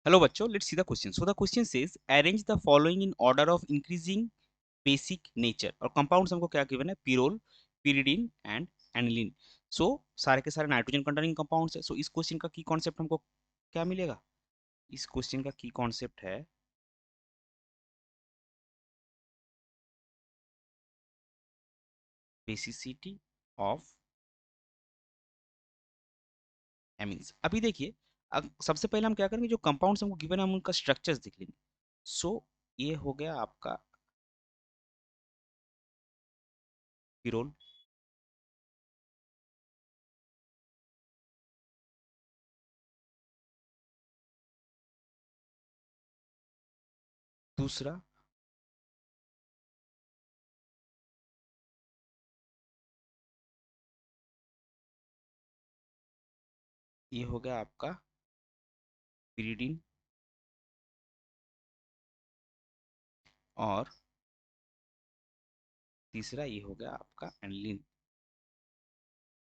Hello बच्चों, let's see the question. So the question says arrange the following in order of increasing basic nature. और compounds हमको क्या given है? pyrrole, pyridine and aniline. So सारे के सारे nitrogen containing compounds है. So इस क्वेश्चन का की कॉन्सेप्ट हमको क्या मिलेगा? इस क्वेश्चन का की कॉन्सेप्ट है बेसिसिटी ऑफ एमीन्स. अभी देखिए, सबसे पहले हम क्या करेंगे, जो कंपाउंड्स हमको गिवन है हम उनका स्ट्रक्चर्स देख लेंगे. सो ये हो गया आपका pyrrole. दूसरा ये हो गया आपका pyridine. और तीसरा ये हो गया आपका एनिलीन.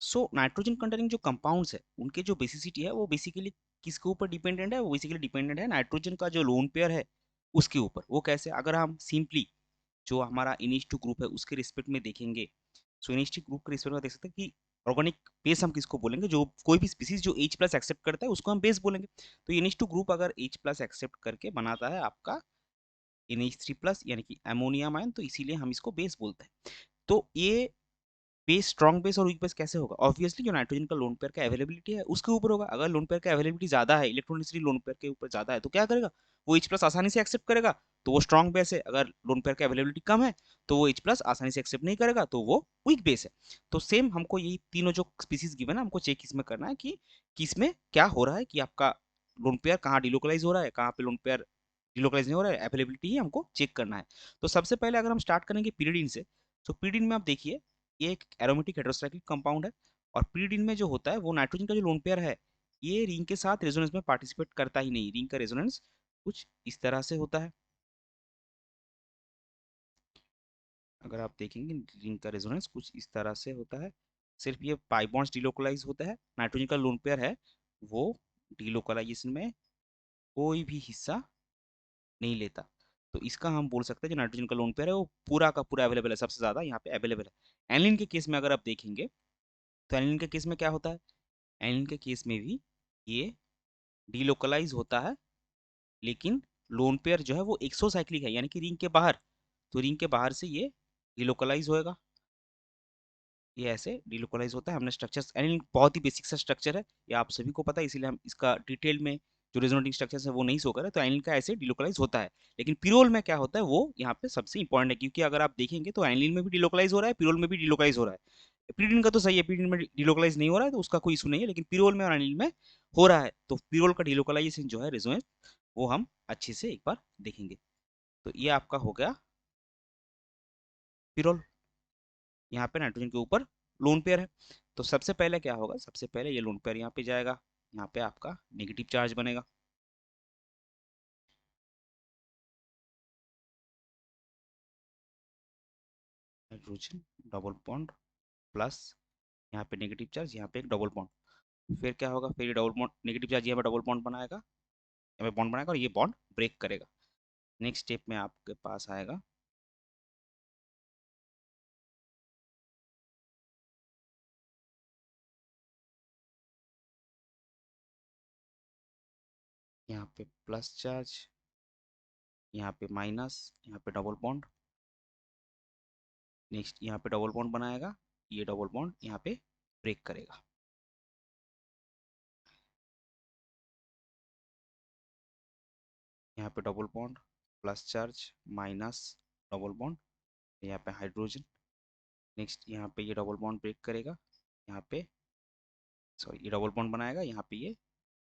सो नाइट्रोजन कंटेनिंग जो कंपाउंड्स है उनके जो बेसिसिटी है वो बेसिकली किसके ऊपर डिपेंडेंट है? वो बेसिकली डिपेंडेंट है नाइट्रोजन का जो लोन पेयर है उसके ऊपर. वो कैसे? अगर हम सिंपली जो हमारा NH2 ग्रुप है उसके रिस्पेक्ट में देखेंगे, सो NH2 ग्रुप के रिस्पेक्ट में देख सकते हैं कि ऑर्गेनिक बेस हम किसको बोलेंगे? जो कोई भी स्पीसीज जो H प्लस एक्सेप्ट करता है उसको हम बेस बोलेंगे. तो NH2 ग्रुप अगर H प्लस एक्सेप्ट करके बनाता है आपका NH3 प्लस यानी कि अमोनियम आयन, तो इसीलिए हम इसको बेस बोलते हैं. तो ये बेस, स्ट्रॉन्ग बेस और वीक बेस कैसे होगा? ऑब्वियसली जो नाइट्रोजन का लोन पेयर का अवेलेबिलिटी है उसके ऊपर होगा. अगर लोन पेयर का अवेलेबिलिटी ज्यादा है, इलेक्ट्रोनिसिटी लोन पेयर के ऊपर ज्यादा है, तो क्या करेगा? वो H प्लस आसानी से एक्सेप्ट करेगा, तो वो स्ट्रॉन्ग बेस है. अगर लोन पेयर का अवेलेबिलिटी कम है तो वो H प्लस आसानी से एक्सेप्ट नहीं करेगा, तो वो वीक बेस है. तो सेम हमको यही तीनों जो स्पीसीज गिवन है हमको चेक इसमें करना है कि किसमें क्या हो रहा है, कि आपका लोन पेयर कहाँ डिलोकलाइज हो रहा है, कहाँ पे लोन पेयर डिलोकलाइज नहीं हो रहा है. अवेलेबिलिटी ही हमको चेक करना है. तो सबसे पहले अगर हम स्टार्ट करेंगे पीरियडिन से, तो पीरियडिन में आप देखिए ये एक एरोमेटिक हेटेरोसाइक्लिक कंपाउंड है. और पीरियडिन में जो होता है वो नाइट्रोजन का जो लोन पेयर है ये रिंग के साथ रेजोनेंस में पार्टिसिपेट करता ही नहीं. रिंग का रेजोनेंस कुछ इस तरह से होता है. अगर आप देखेंगे रिंग का रेजोनेंस कुछ इस तरह से होता है. सिर्फ ये पाई बॉन्ड्स डिलोकलाइज होता है. नाइट्रोजन का लोन पेयर है वो डिलोकलाइजेशन में कोई भी हिस्सा नहीं लेता. तो इसका हम बोल सकते हैं जो नाइट्रोजन का लोन पेयर है वो पूरा का पूरा अवेलेबल है, सबसे ज्यादा यहाँ पे अवेलेबल है. एनिलीन के केस में अगर आप देखेंगे तो एनिलीन के केस में क्या होता है? एनिलीन के केस में भी ये डीलोकलाइज होता है, लेकिन लोन पेयर जो है वो एक्सोसाइक्लिक है यानी कि रिंग के बाहर. तो रिंग के बाहर से ये डीलोकलाइज होएगा. ये ऐसे डीलोकलाइज होता है. हमने स्ट्रक्चर्स, एनिलीन बहुत ही बेसिक सा स्ट्रक्चर है, ये आप सभी को पता है, इसीलिए हम इसका डिटेल में जो रेजोनेटिंग स्ट्रक्चर्स है वो नहीं शो कर रहे. तो एनिलीन का ऐसे डीलोकलाइज होता है. लेकिन पिरोल में क्या होता है वो यहाँ पे सबसे इंपॉर्टेंट है, क्योंकि अगर आप देखेंगे तो एनिलीन में भी डीलोकलाइज हो रहा है, पिरोल में भी डीलोकलाइज हो रहा है. पिरीडिन का तो सही है, पिरीडिन में डिलोकलाइज नहीं हो रहा है तो उसका कोई इशू नहीं है, लेकिन पिरोल में और अनिल में हो रहा है. तो पिरोल का डिलोकलाइजेशन जो है रेजोनेंस, वो हम अच्छे से एक बार देखेंगे. तो ये आपका हो गया पिरोल. यहाँ पे नाइट्रोजन के ऊपर लोन पेयर है. तो सबसे पहले क्या होगा? सबसे पहले ये लोन पेयर यहाँ पे जाएगा, यहाँ पे आपका नेगेटिव चार्ज बनेगा. हाइड्रोजन डबल बॉन्ड प्लस यहाँ पे नेगेटिव चार्ज, यहाँ पे एक डबल बॉन्ड. फिर क्या होगा? फिर ये डबल बॉन्ड, नेगेटिव चार्ज यहाँ पे डबल बॉन्ड बनाएगा, यहाँ पे बॉन्ड बनाएगा और ये बॉन्ड ब्रेक करेगा. नेक्स्ट स्टेप में आपके पास आएगा यहाँ पे प्लस चार्ज, यहाँ पे माइनस, यहाँ पे डबल बॉन्ड. नेक्स्ट यहाँ पे डबल बॉन्ड बनाएगा, ये डबल बॉन्ड यहाँ पे ब्रेक करेगा. यहाँ पे double bond, plus charge, minus, double bond, यहाँ पे हाइड्रोजन. नेक्स्ट यहाँ पे ये डबल बॉन्ड ब्रेक करेगा, यहाँ पे सॉरी ये डबल बॉन्ड बनाएगा, यहाँ पे ये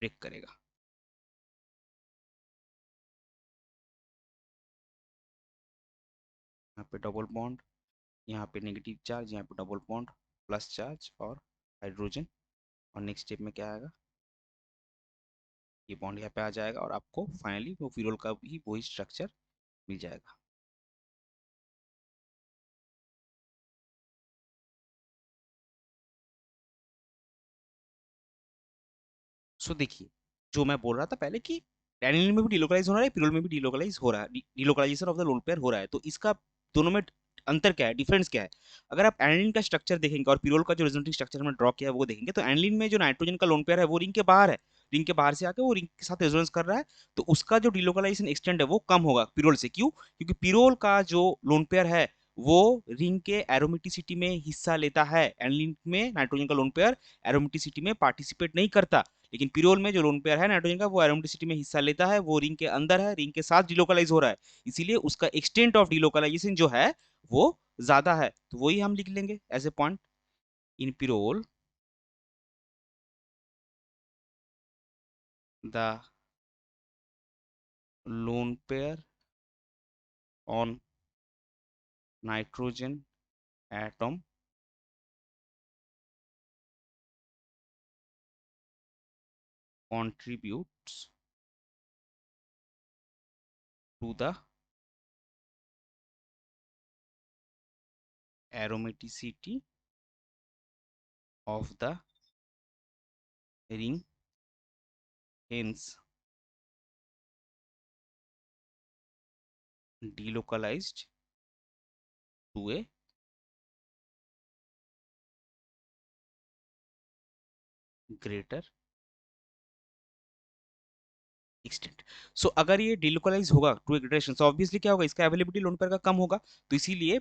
ब्रेक करेगा. यहाँ पे डबल बॉन्ड, यहाँ पे नेगेटिव चार्ज, यहाँ पे डबल बॉन्ड, प्लस चार्ज और हाइड्रोजन. और नेक्स्ट स्टेप में क्या आएगा? ये बॉन्ड यहाँ पे आ जाएगा और आपको फाइनली वो फिरोल का भी वही स्ट्रक्चर मिल जाएगा. सो देखिए, जो मैं बोल रहा था पहले कि एनिलीन में भी डिलोकलाइज हो रहा है, पिरोल में भी डिलोकलाइज हो रहा है, delocalisation of the lone pair हो रहा है। तो इसका दोनों में अंतर क्या है, डिफरेंस क्या है? अगर आप एनिलीन का स्ट्रक्चर देखेंगे और पिरोल का जो रेजोनेटिंग स्ट्रक्चर हमने ड्रॉ किया है वो देखेंगे, तो एनिलीन में जो नाइट्रोजन का लोन पेयर है वो रिंग के बाहर है, रिंग के बाहर से आके वो रिंग के साथ रेजोनेंस कर रहा है। तो उसका जो डिलोकलाइजेशन एक्सटेंड है वो कम होगा पिरोल से। क्यों? क्योंकि पिरोल का जो लोन पेयर है वो रिंग के एरोमेटिसिटी में हिस्सा लेता है। एनिलीन में नाइट्रोजन का लोन पेयर एरोमेटिसिटी में पार्टिसिपेट नहीं करता, लेकिन पिरोल में जो लोन पेयर है नाइट्रोजन का वो एरोमेटिसिटी में हिस्सा लेता है, वो रिंग के अंदर है, रिंग के साथ डिलोकलाइज हो रहा है, इसीलिए उसका एक्सटेंट ऑफ डिलोकलाइजेशन जो है वो ज्यादा है। तो वही हम लिख लेंगे as a point, in pyrrole the lone pair on nitrogen atom contributes to the aromaticity of the ring, hence delocalized to a greater extent. So अगर ये डिलोकलाइज होगा to a gradation, so obviously क्या होगा, इसका availability lone pair का कम होगा। तो इसीलिए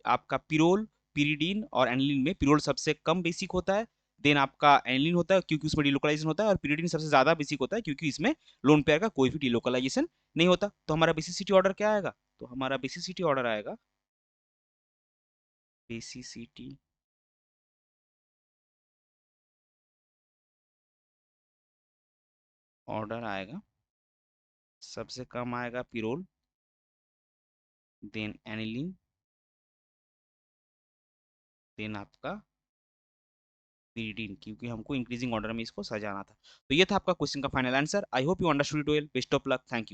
आपका पिरोल, पिरीडीन और एनिलीन में पिरोल सबसे कम बेसिक होता है, देन आपका एनिलीन होता है क्योंकि उसमें डिलोकलाइजेशन होता है, और पिरीडीन सबसे ज्यादा बेसिक होता है क्योंकि इसमें लोन पेयर का कोई भी डिलोकलाइजेशन नहीं होता। तो हमारा बेसिसिटी ऑर्डर क्या आएगा? तो हमारा बेसिसिटी ऑर्डर आएगा, बेसिसिटी ऑर्डर आएगा, सबसे कम आएगा पिरोल, देन एनिलीन, देन आपका पीरिडीन, क्योंकि हमको इंक्रीजिंग ऑर्डर में इसको सजाना था। तो ये था आपका क्वेश्चन का final answer. I hope you understood it well. Best of luck, thank you.